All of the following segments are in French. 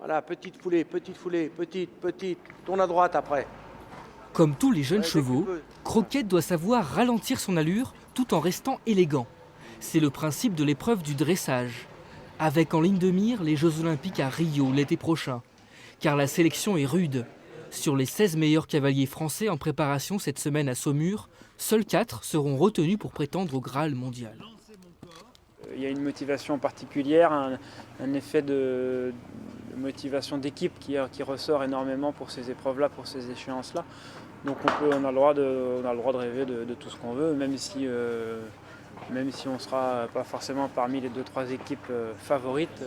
Voilà, petite foulée, petite. Tourne à droite après. Comme tous les jeunes Ouais, dès que chevaux, tu peux. Croquette doit savoir ralentir son allure tout en restant élégant. C'est le principe de l'épreuve du dressage. Avec en ligne de mire les Jeux Olympiques à Rio l'été prochain. Car la sélection est rude. Sur les 16 meilleurs cavaliers français en préparation cette semaine à Saumur, seuls 4 seront retenus pour prétendre au Graal mondial. Il y a une motivation particulière, un effet de motivation d'équipe qui ressort énormément pour ces épreuves-là, pour ces échéances-là. Donc on a le droit de rêver de tout ce qu'on veut, même si on ne sera pas forcément parmi les 2-3 équipes favorites.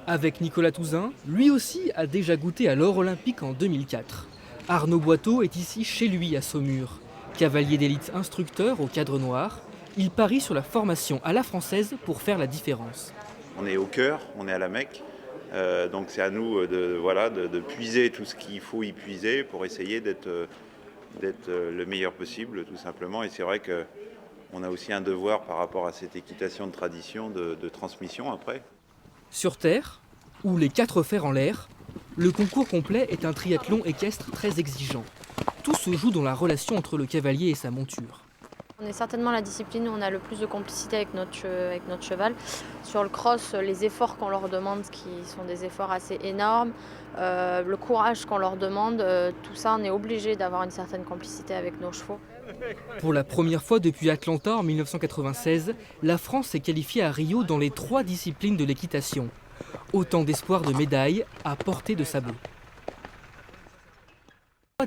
Avec Nicolas Touzin, lui aussi a déjà goûté à l'or olympique en 2004. Arnaud Boiteau est ici chez lui à Saumur. Cavalier d'élite instructeur au cadre noir, il parie sur la formation à la française pour faire la différence. On est au cœur, on est à la Mecque, donc c'est à nous de puiser tout ce qu'il faut y puiser pour essayer d'être le meilleur possible tout simplement. Et c'est vrai qu'on a aussi un devoir par rapport à cette équitation de tradition de transmission après. Sur terre, ou les 4 fers en l'air, le concours complet est un triathlon équestre très exigeant. Tout se joue dans la relation entre le cavalier et sa monture. On est certainement la discipline où on a le plus de complicité avec notre cheval. Sur le cross, les efforts qu'on leur demande, qui sont des efforts assez énormes, le courage qu'on leur demande, tout ça, on est obligé d'avoir une certaine complicité avec nos chevaux. Pour la première fois depuis Atlanta en 1996, la France s'est qualifiée à Rio dans les 3 disciplines de l'équitation. Autant d'espoir de médailles à portée de sabot.